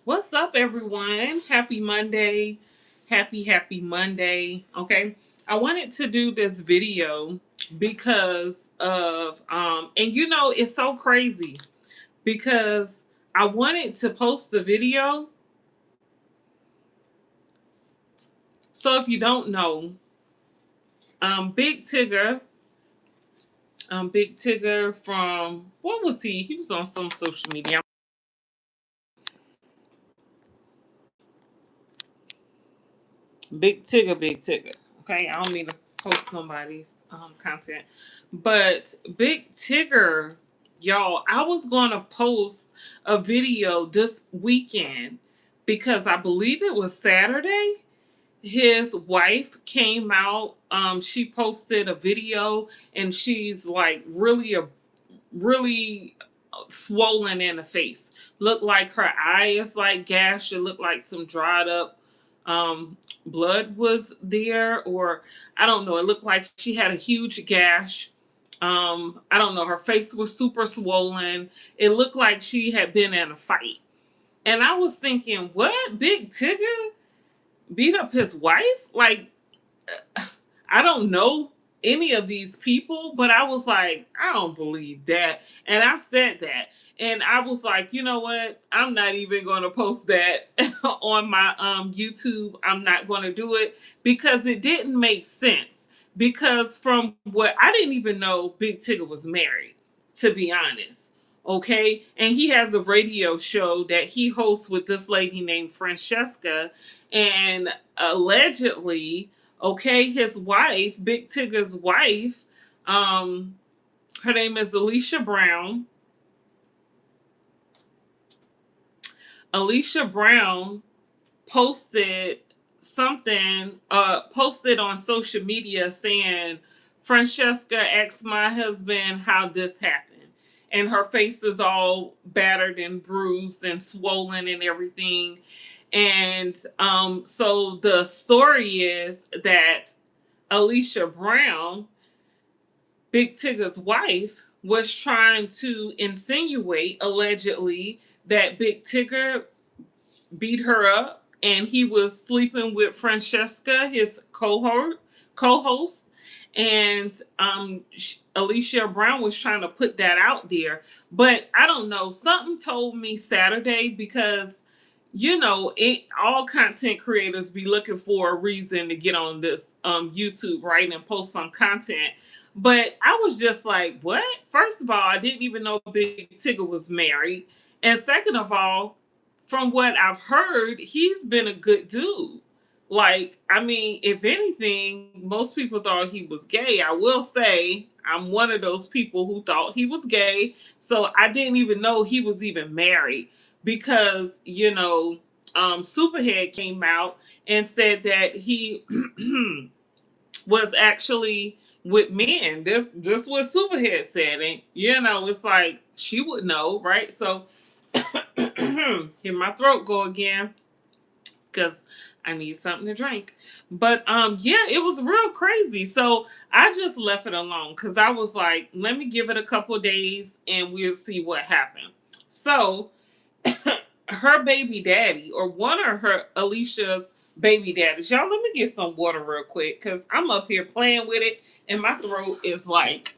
What's up, everyone? Happy Monday. Happy Monday. Okay. I wanted to do this video because of, and it's so crazy because I wanted to post the video. So if you don't know, Big Tigger, Big Tigger from, what was he? He was on some social media. Big Tigger. Okay, I don't mean to post nobody's content, but Big Tigger, y'all. I was gonna post a video this weekend because I believe it was Saturday. His wife came out. She posted a video, and she's like really swollen in the face. Looked like her eye is like gashed. It looked like some dried up blood was there, or I don't know. It looked like she had a huge gash. I don't know. Her face was super swollen. It looked like she had been in a fight. And I was thinking, what? Big Tigger beat up his wife? Like, I don't know any of these people, but I was like, I don't believe that. And I said that. And I was like, you know what? I'm not even going to post that on my YouTube. I'm not going to do it because it didn't make sense. Because from what I didn't even know Big Tigger was married, to be honest. Okay. And he has a radio show that he hosts with this lady named Francesca. And allegedly, okay, his wife, Big Tigger's wife, her name is Alicia Brown. Alicia Brown posted something, posted on social media saying, Francesca asked my husband how this happened. And her face is all battered and bruised and swollen and everything. And so the story is that Alicia Brown, Big Tigger's wife, was trying to insinuate, allegedly, that Big Tigger beat her up and he was sleeping with Francesca, his co-host. And Alicia Brown was trying to put that out there. But I don't know. Something told me Saturday because it all content creators be looking for a reason to get on this YouTube, right, and post some content. But I was just like, what? First of all, I didn't even know Big Tigger was married. And second of all, from what I've heard, he's been a good dude. Like, I mean, if anything, most people thought he was gay. I will say I'm one of those people who thought he was gay. So I didn't even know he was even married because Superhead came out and said that he was actually with men. This what Superhead said, and it's like she would know, right? So hear my throat go again because I need something to drink. But yeah, it was real crazy. So I just left it alone because I was like, let me give it a couple days and we'll see what happened. So her baby daddy, or one of her Alicia's baby daddies. Y'all, let me get some water real quick because I'm up here playing with it and my throat is like,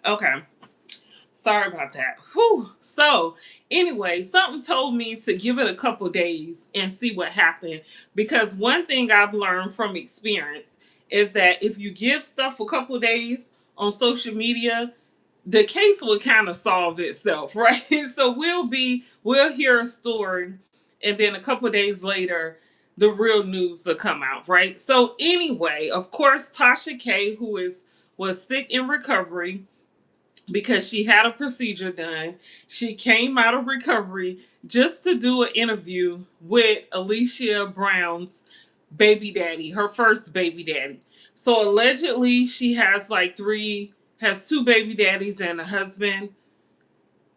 okay. Sorry about that. Whew. So, anyway, something told me to give it a couple days and see what happened. Because one thing I've learned from experience is that if you give stuff a couple days on social media, the case will kind of solve itself, right? So we'll hear a story, and then a couple days later, the real news to come out, right? So anyway, of course, Tasha K, was sick in recovery because she had a procedure done. She came out of recovery just to do an interview with Alicia Brown's baby daddy, her first baby daddy. So allegedly she has like has two baby daddies and a husband,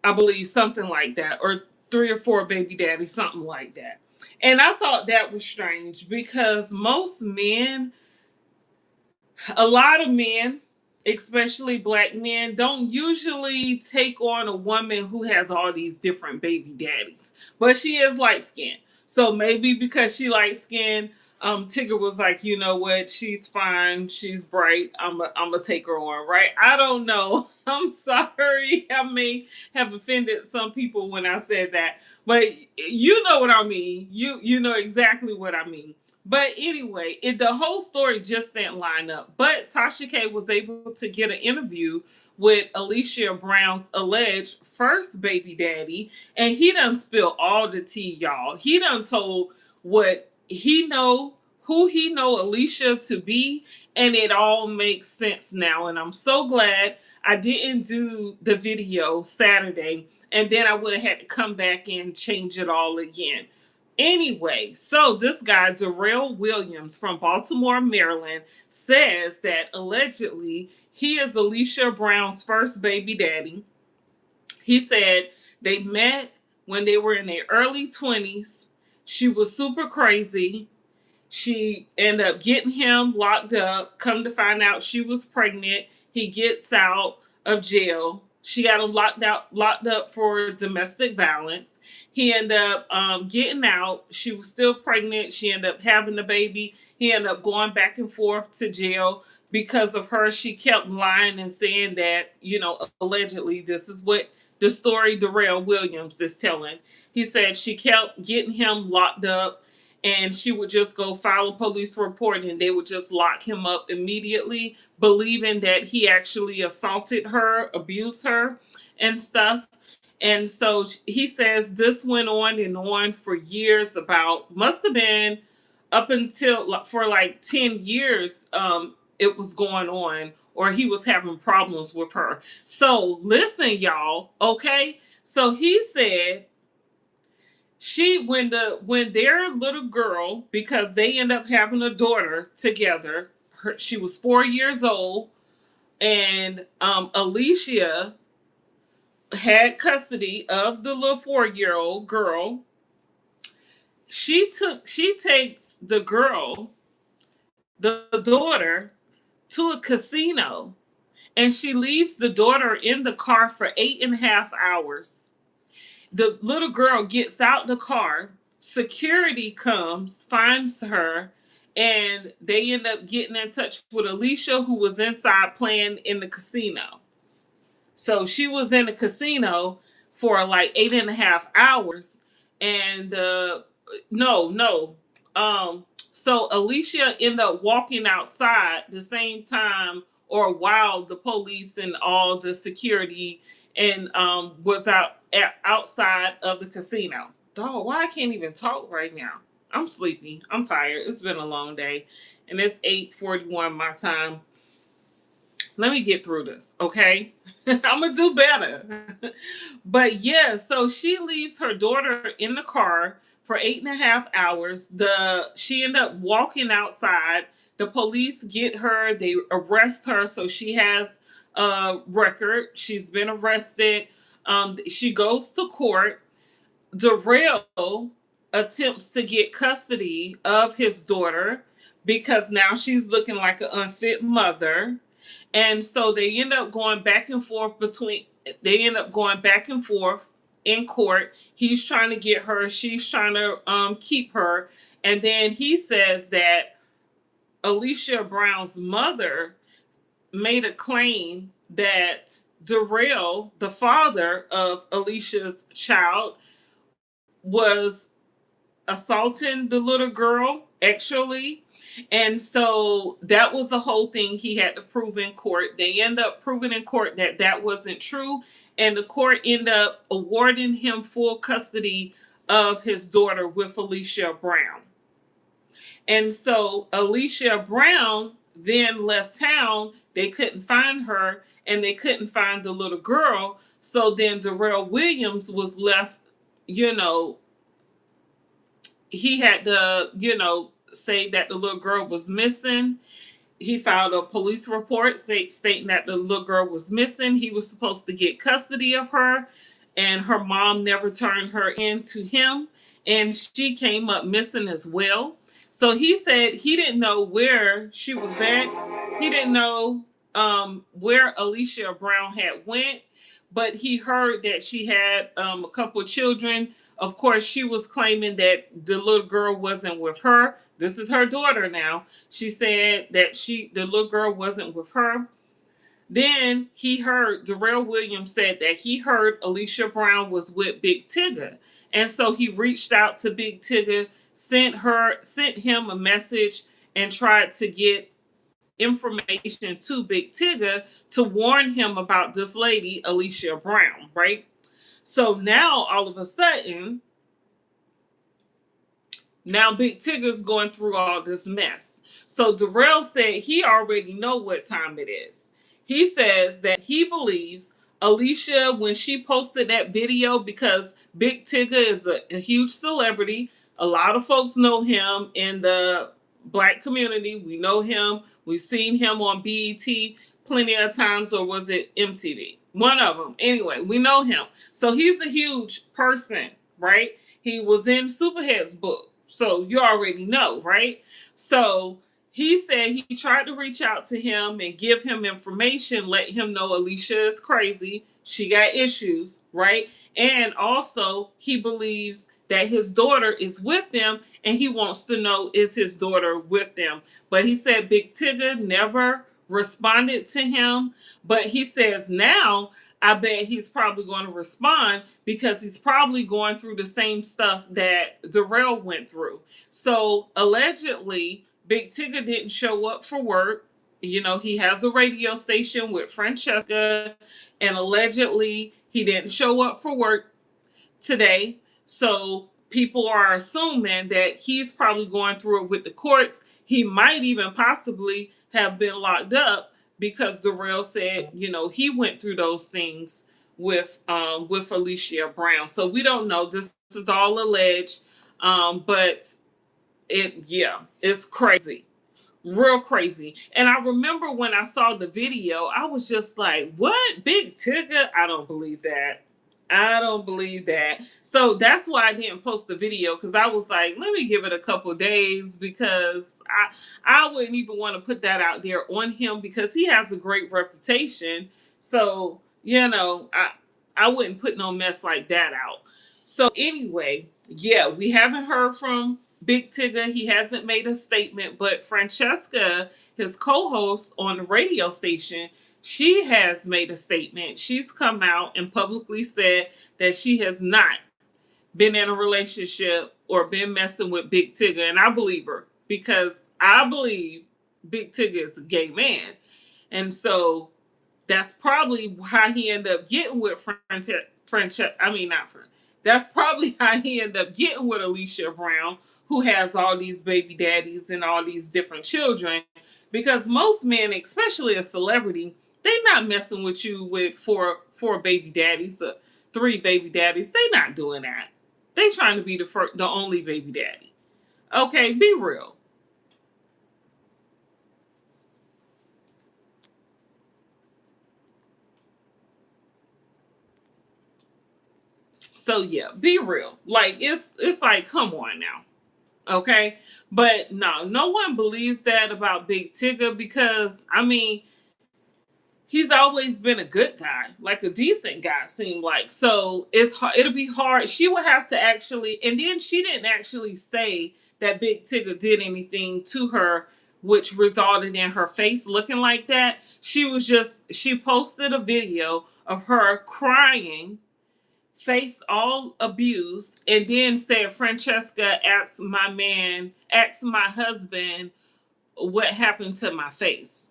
I believe, something like that, or three or four baby daddies, something like that. And I thought that was strange because most men, a lot of men, especially black men, don't usually take on a woman who has all these different baby daddies. But she is light skinned. So maybe because she light skinned, Tigger was like, you know what, she's fine, she's bright, I'm gonna take her on, right? I don't know. I'm sorry. I may have offended some people when I said that. But you know what I mean. You know exactly what I mean. But anyway, the whole story just didn't line up. But Tasha K was able to get an interview with Alicia Brown's alleged first baby daddy, and he done spilled all the tea, y'all. He done told what he know, who he know Alicia to be, and it all makes sense now. And I'm so glad I didn't do the video Saturday, and then I would have had to come back and change it all again. Anyway, so this guy, Darrell Williams from Baltimore, Maryland, says that allegedly he is Alicia Brown's first baby daddy. He said they met when they were in their early 20s. She was super crazy. She ended up getting him locked up. Come to find out she was pregnant. He gets out of jail. She got him locked up for domestic violence. He ended up getting out. She was still pregnant. She ended up having the baby. He ended up going back and forth to jail because of her. She kept lying and saying that, allegedly, this is what the story Darrell Williams is telling. He said she kept getting him locked up, and she would just go file a police report and they would just lock him up immediately, believing that he actually assaulted her, abused her, and stuff. And so he says this went on and on for years, must have been up until for like 10 years. It was going on, or he was having problems with her. So listen, y'all, okay? So he said when their little girl, because they end up having a daughter together, she was 4 years old, and Alicia had custody of the little 4-year-old girl. She takes the girl, the daughter, to a casino, and she leaves the daughter in the car for 8.5 hours. The little girl gets out the car. Security comes, finds her, and they end up getting in touch with Alicia, who was inside playing in the casino. So she was in the casino for like 8.5 hours, and no. So Alicia ended up walking outside the same time, or while the police and all the security and was outside of the casino. Dog, why I can't even talk right now? I'm sleepy. I'm tired. It's been a long day, and it's 8:41 my time. Let me get through this, okay? I'm gonna do better. But yeah, so she leaves her daughter in the car for 8.5 hours. She ended up walking outside. The police get her, they arrest her, so she has a record. She's been arrested. She goes to court. Darrell attempts to get custody of his daughter because now she's looking like an unfit mother. And so they end up going back and forth in court. He's trying to get her, she's trying to keep her. And then he says that Alicia Brown's mother made a claim that Darrell, the father of Alicia's child, was assaulting the little girl, actually. And so that was the whole thing he had to prove in court. They end up proving in court that that wasn't true. And the court ended up awarding him full custody of his daughter with Alicia Brown. And so Alicia Brown then left town. They couldn't find her and they couldn't find the little girl. So then Darrell Williams was left, you know, he had to, say that the little girl was missing. He filed a police report stating that the little girl was missing. He was supposed to get custody of her, and her mom never turned her in to him, and she came up missing as well. So he said he didn't know where she was at. He didn't know where Alicia Brown had went, but he heard that she had a couple of children. Of course, she was claiming that the little girl wasn't with her. This is her daughter now. She said that the little girl wasn't with her. Then he heard Darrell Williams said that he heard Alicia Brown was with Big Tigger. And so he reached out to Big Tigger, sent him a message, and tried to get information to Big Tigger to warn him about this lady, Alicia Brown, right? So now all of a sudden, now Big Tigger's going through all this mess. So Darrell said he already know what time it is. He says that he believes Alicia, when she posted that video, because Big Tigger is a huge celebrity. A lot of folks know him in the Black community. We know him. We've seen him on BET plenty of times, or was it MTV? One of them. Anyway, we know him. So he's a huge person, right? He was in Superhead's book. So you already know, right? So he said he tried to reach out to him and give him information, let him know Alicia is crazy. She got issues, right? And also he believes that his daughter is with them, and he wants to know, is his daughter with them? But he said Big Tigger never responded to him. But he says now, I bet he's probably going to respond because he's probably going through the same stuff that Darrell went through. So allegedly, Big Tigger didn't show up for work. He has a radio station with Francesca, and allegedly he didn't show up for work today. So people are assuming that he's probably going through it with the courts. He might even possibly have been locked up because Darrell said, he went through those things with Alicia Brown. So we don't know. This is all alleged. But it's crazy. Real crazy. And I remember when I saw the video, I was just like, what? Big Tigger? I don't believe that. I don't believe that. So that's why I didn't post the video, because I was like, let me give it a couple days, because I wouldn't even want to put that out there on him because he has a great reputation. So, I wouldn't put no mess like that out. So anyway, yeah, we haven't heard from Big Tigger. He hasn't made a statement, but Francesca, his co-host on the radio station, she has made a statement. She's come out and publicly said that she has not been in a relationship or been messing with Big Tigger. And I believe her, because I believe Big Tigger is a gay man. And so that's probably how he ended up getting with That's probably how he ended up getting with Alicia Brown, who has all these baby daddies and all these different children. Because most men, especially a celebrity, they not messing with you with four baby daddies, 3 baby daddies. They not doing that. They trying to be the only baby daddy. Okay, be real. So yeah, be real. Like it's like, come on now. Okay? But no one believes that about Big Tigger, because he's always been a good guy, like a decent guy, seemed like. So it'll be hard. She would have to actually, and then she didn't actually say that Big Tigger did anything to her, which resulted in her face looking like that. She posted a video of her crying, face all abused, and then said, Francesca asked my husband what happened to my face.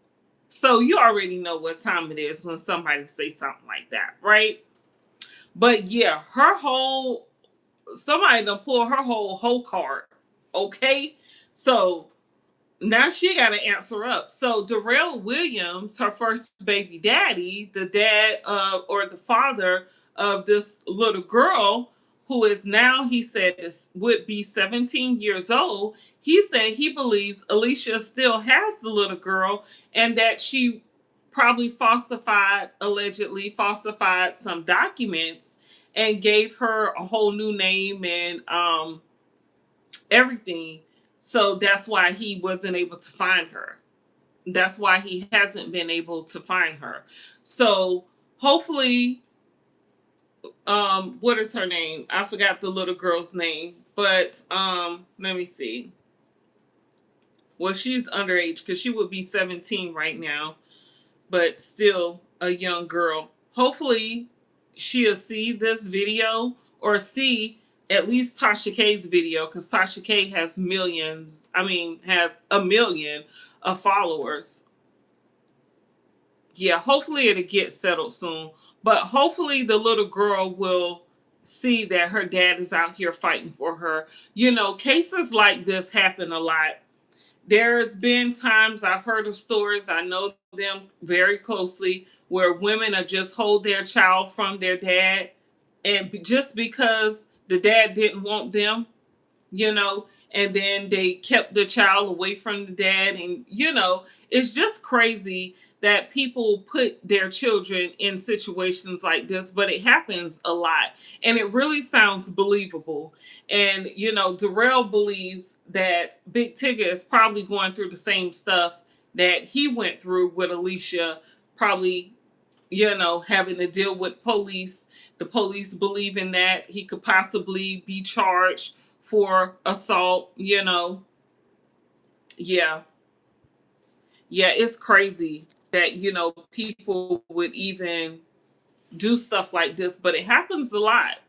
So you already know what time it is when somebody say something like that, right? But yeah, somebody done pull her whole card. Okay? So now she got to answer up. So Darrell Williams, her first baby daddy, the dad of or the father of this little girl, who is now, he said, would be 17 years old. He said he believes Alicia still has the little girl and that she probably allegedly falsified some documents and gave her a whole new name and everything. So that's why he wasn't able to find her. That's why he hasn't been able to find her. So hopefully, what is her name? I forgot the little girl's name, but let me see. Well, she's underage because she would be 17 right now, but still a young girl. Hopefully, she'll see this video or see at least Tasha K's video because Tasha K has millions. I mean, has a million of followers. Yeah, hopefully it'll get settled soon. But hopefully the little girl will see that her dad is out here fighting for her. You know, cases like this happen a lot. There's been times I've heard of stories, I know them very closely, where women are just hold their child from their dad, and just because the dad didn't want them, you know, and then they kept the child away from the dad. And, you know, it's just crazy that people put their children in situations like this, but it happens a lot. And it really sounds believable. And, you know, Darrell believes that Big Tigger is probably going through the same stuff that he went through with Alicia, probably, you know, having to deal with police. The police believing that he could possibly be charged for assault, you know. Yeah. Yeah, it's crazy that, you know, people would even do stuff like this, but it happens a lot.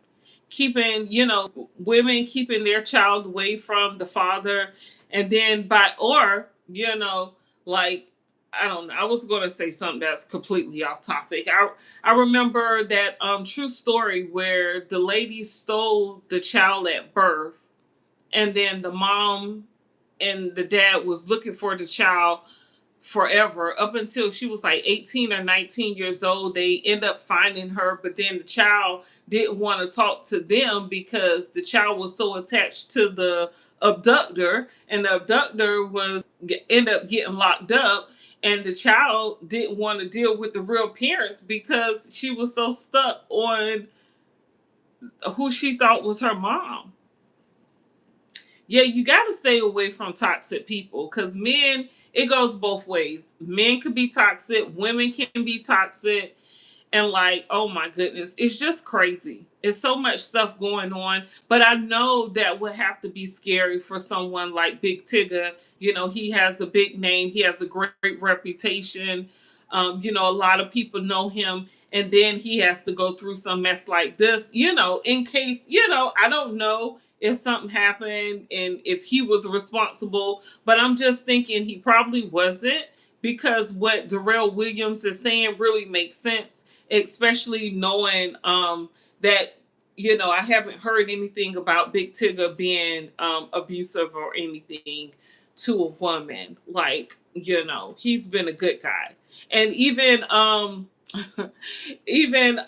Keeping, you know, women keeping their child away from the father, and then or, you know, like, I don't know. I was going to say something that's completely off topic. I remember that true story where the lady stole the child at birth, and then the mom and the dad was looking for the child forever up until she was like 18 or 19 years old. They end up finding her, but then the child didn't want to talk to them because the child was so attached to the abductor, and the abductor was end up getting locked up, and the child didn't want to deal with the real parents because she was so stuck on who she thought was her mom. Yeah, you got to stay away from toxic people because men, it goes both ways. Men can be toxic, women can be toxic, and like, oh my goodness, it's just crazy. It's so much stuff going on, but I know that would have to be scary for someone like Big Tigger. You know, he has a big name, he has a great reputation. You know, a lot of people know him, and then he has to go through some mess like this, you know, in case, you know, I don't know if something happened and if he was responsible, but I'm just thinking he probably wasn't, because what Darrell Williams is saying really makes sense, especially knowing that, you know, I haven't heard anything about Big Tigger being abusive or anything to a woman. Like, you know, he's been a good guy. And even even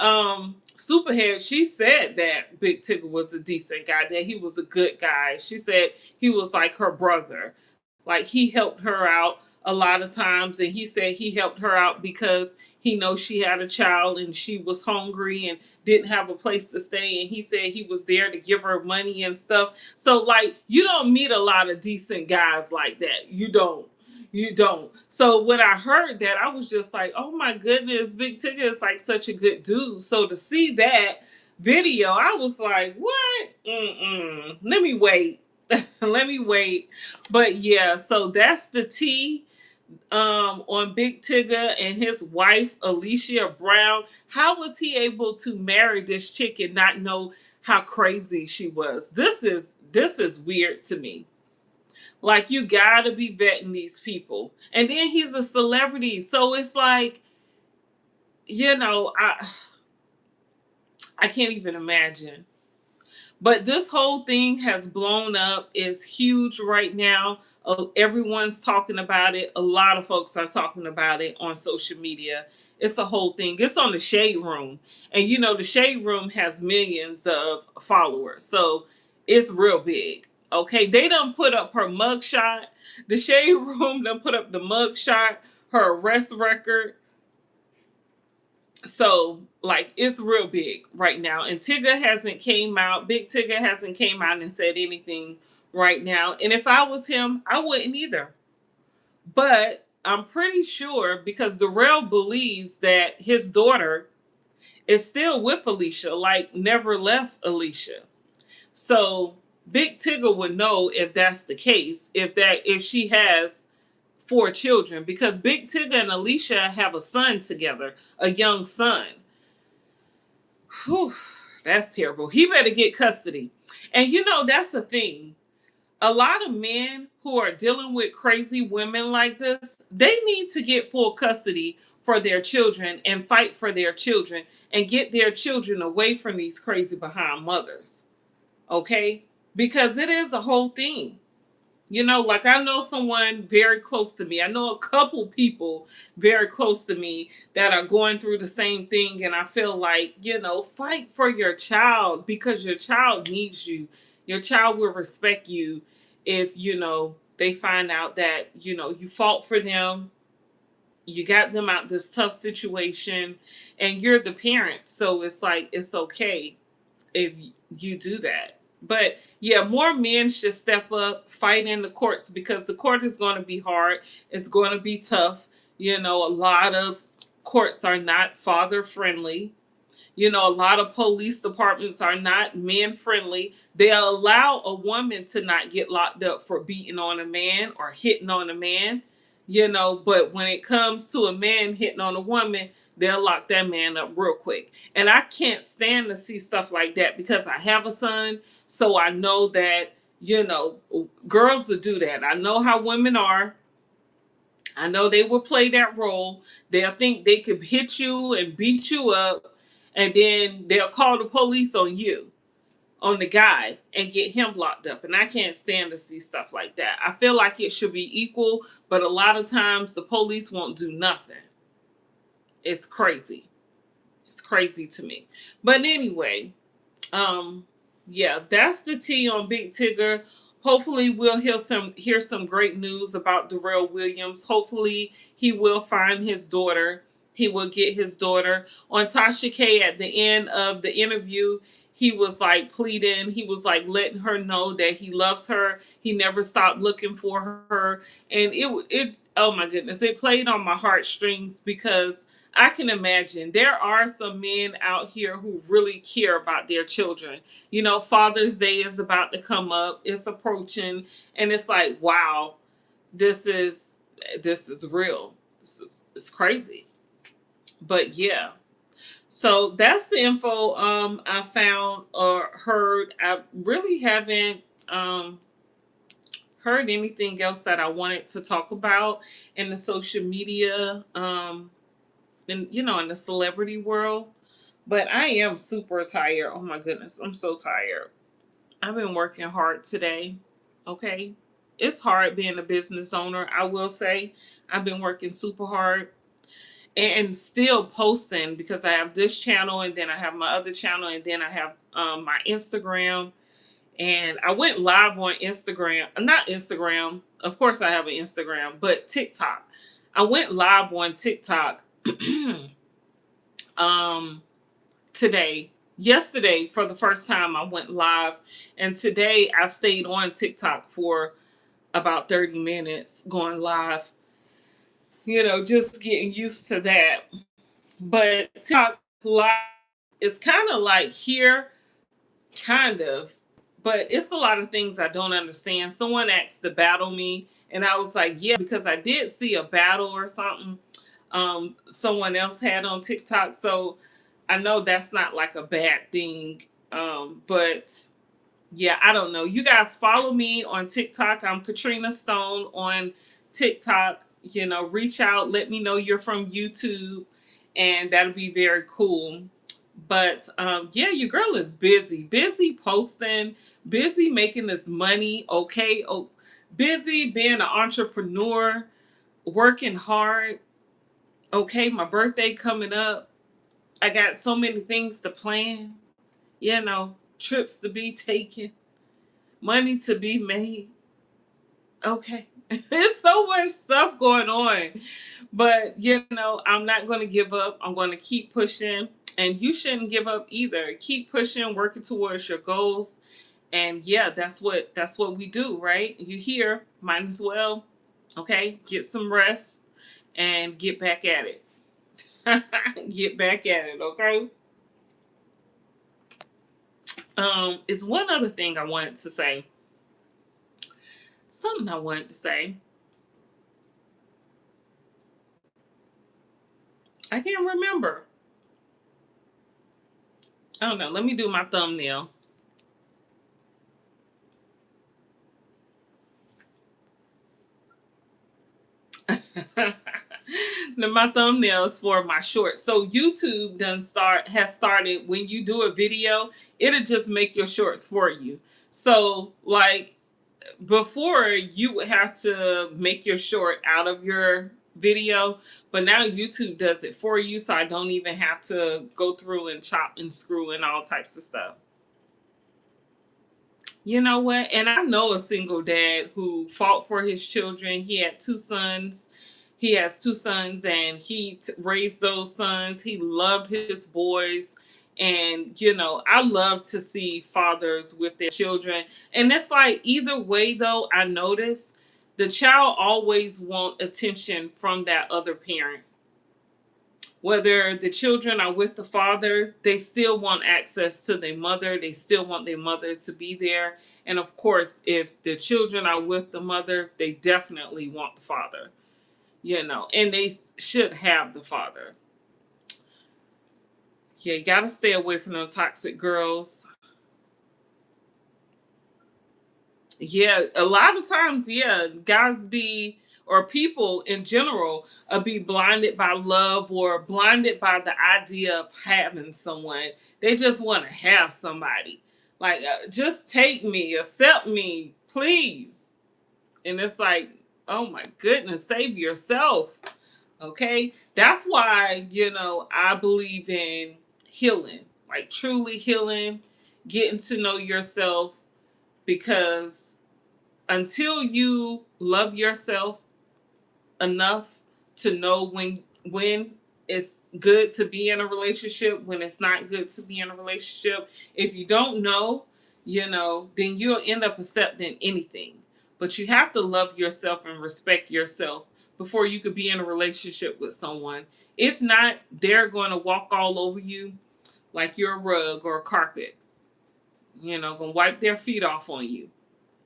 Superhead, she said that Big Tigger was a decent guy, that he was a good guy. She said he was like her brother. Like, he helped her out a lot of times, and he said he helped her out because he knows she had a child and she was hungry and didn't have a place to stay, and he said he was there to give her money and stuff. So like, you don't meet a lot of decent guys like that. You don't. So when I heard that, I was just like, oh my goodness, Big Tigger is like such a good dude. So to see that video, I was like, what? Let me wait. Let me wait. But yeah, so that's the tea on Big Tigger and his wife Alicia Brown. How was he able to marry this chick and not know how crazy she was? This is weird to me. Like, you gotta be vetting these people. And then he's a celebrity. So it's like, you know, I can't even imagine. But this whole thing has blown up. It's huge right now. Everyone's talking about it. A lot of folks are talking about it on social media. It's a whole thing. It's on the Shade Room. And you know, the Shade Room has millions of followers. So it's real big. Okay. They done put up her mugshot. The Shade Room done put up the mugshot, her arrest record. So like it's real big right now. And Tigger hasn't came out. Big Tigger hasn't came out and said anything right now. And if I was him, I wouldn't either. But I'm pretty sure because Darrell believes that his daughter is still with Alicia, like never left Alicia. So Big Tigger would know if that's the case, if she has 4 children, because Big Tigger and Alicia have a son together, a young son. Whew, that's terrible. He better get custody. And you know, that's the thing. A lot of men who are dealing with crazy women like this, they need to get full custody for their children and fight for their children and get their children away from these crazy behind mothers. Okay? Because it is a whole thing. You know, like I know someone very close to me. I know a couple people very close to me that are going through the same thing. And I feel like, you know, fight for your child because your child needs you. Your child will respect you if, you know, they find out that, you know, you fought for them. You got them out this tough situation and you're the parent. So it's like, it's okay if you do that. But yeah, more men should step up, fight in the courts because the court is going to be hard. It's going to be tough. You know, a lot of courts are not father friendly. You know, a lot of police departments are not men friendly. They allow a woman to not get locked up for beating on a man or hitting on a man, you know, but when it comes to a man hitting on a woman, they'll lock that man up real quick. And I can't stand to see stuff like that because I have a son. So I know that, you know, girls will do that. I know how women are. I know they will play that role. They'll think they could hit you and beat you up, and then they'll call the police on you, on the guy, and get him locked up. And I can't stand to see stuff like that. I feel like it should be equal, but a lot of times the police won't do nothing. It's crazy. It's crazy to me. But anyway, yeah, that's the tea on Big Tigger. Hopefully we'll hear some great news about Darrell Williams. Hopefully he will find his daughter. He will get his daughter. On Tasha K at the end of the interview, he was like pleading. He was like letting her know that he loves her. He never stopped looking for her. And it oh my goodness, it played on my heartstrings because I can imagine there are some men out here who really care about their children. You know, Father's Day is about to come up. It's approaching, and it's like, wow, this is real. It's crazy. But yeah. So that's the info I found or heard. I really haven't heard anything else that I wanted to talk about in the social media in, you know, in the celebrity world. But I am super tired. Oh my goodness, I'm so tired. I've been working hard today. Okay. It's hard being a business owner. I will say I've been working super hard and still posting because I have this channel and then I have my other channel and then I have my Instagram. And I went live on Instagram, not Instagram. Of course I have an Instagram, but TikTok. I went live on TikTok today. Yesterday, for the first time, I went live, and today I stayed on TikTok for about 30 minutes going live. You know, just getting used to that. But TikTok live is kind of like here, kind of, but it's a lot of things I don't understand. Someone asked to battle me, and I was like, yeah, because I did see a battle or something someone else had on TikTok. So I know that's not like a bad thing. But yeah, I don't know. You guys follow me on TikTok. I'm Katrina Stone on TikTok. You know, reach out, let me know you're from YouTube, and that'll be very cool. But yeah, your girl is busy posting, busy making this money. Okay, oh, Busy being an entrepreneur, working hard. Okay, my birthday coming up. I got so many things to plan, trips to be taken, money to be made. Okay. There's so much stuff going on. But, I'm not going to give up. I'm going to keep pushing. And you shouldn't give up either. Keep pushing, working towards your goals. And yeah, that's what we do, right? You here, might as well, okay, get some rest and get back at it. Get back at it, okay? Is one other thing I wanted to say. Something I wanted to say. I can't remember. I don't know. Let me do my thumbnail. Now my thumbnails for my short. So YouTube has started when you do a video, it'll just make your shorts for you. So like before you would have to make your short out of your video, but now YouTube does it for you, so I don't even have to go through and chop and screw and all types of stuff. You know what? And I know a single dad who fought for his children. He had two sons. He has two sons, and he raised those sons. He loved his boys. And, I love to see fathers with their children. And it's like, either way, though, I notice the child always want attention from that other parent. Whether the children are with the father, they still want access to their mother. They still want their mother to be there. And of course, if the children are with the mother, they definitely want the father, and they should have the father. Yeah, you got to stay away from those toxic girls. Yeah, a lot of times, yeah, guys be, or people in general, be blinded by love or blinded by the idea of having someone. They just want to have somebody. Like, just take me, accept me, please. And it's like, oh my goodness, save yourself. Okay? That's why, I believe in healing, like truly healing, getting to know yourself, because until you love yourself enough to know when it's good to be in a relationship, when it's not good to be in a relationship, if you don't know, then you'll end up accepting anything. But you have to love yourself and respect yourself before you could be in a relationship with someone. If not, they're going to walk all over you like you're a rug or a carpet, gonna wipe their feet off on you,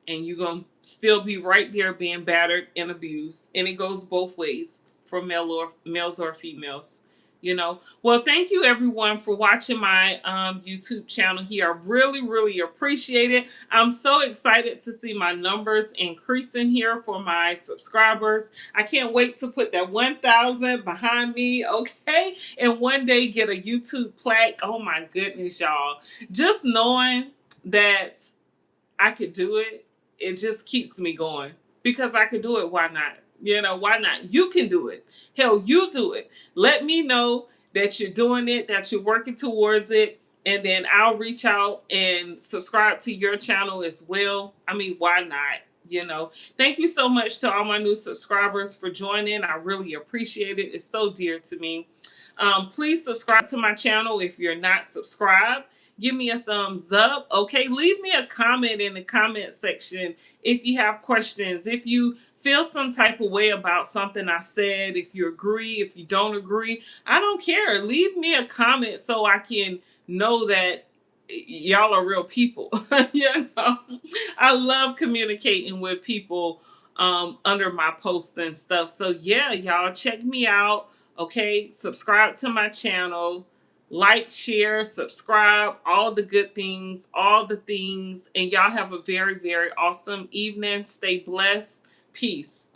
and you're going to still be right there being battered and abused. And it goes both ways for males or females. Well, thank you everyone for watching my YouTube channel here. I really, really appreciate it. I'm so excited to see my numbers increasing here for my subscribers. I can't wait to put that 1,000 behind me, okay? And one day get a YouTube plaque. Oh my goodness, y'all. Just knowing that I could do it, it just keeps me going, because I could do it. Why not? Why not? You can do it. Hell, you do it. Let me know that you're doing it, that you're working towards it, and then I'll reach out and subscribe to your channel as well. I mean, why not? Thank you so much to all my new subscribers for joining. I really appreciate it. It's so dear to me. Please subscribe to my channel if you're not subscribed. Give me a thumbs up. Okay, leave me a comment in the comment section if you have questions, if you feel some type of way about something I said, if you agree, if you don't agree. I don't care. Leave me a comment so I can know that y'all are real people. I love communicating with people under my posts and stuff. So yeah, y'all check me out. Okay, subscribe to my channel, like, share, subscribe, all the good things, all the things. And y'all have a very, very awesome evening. Stay blessed. Peace.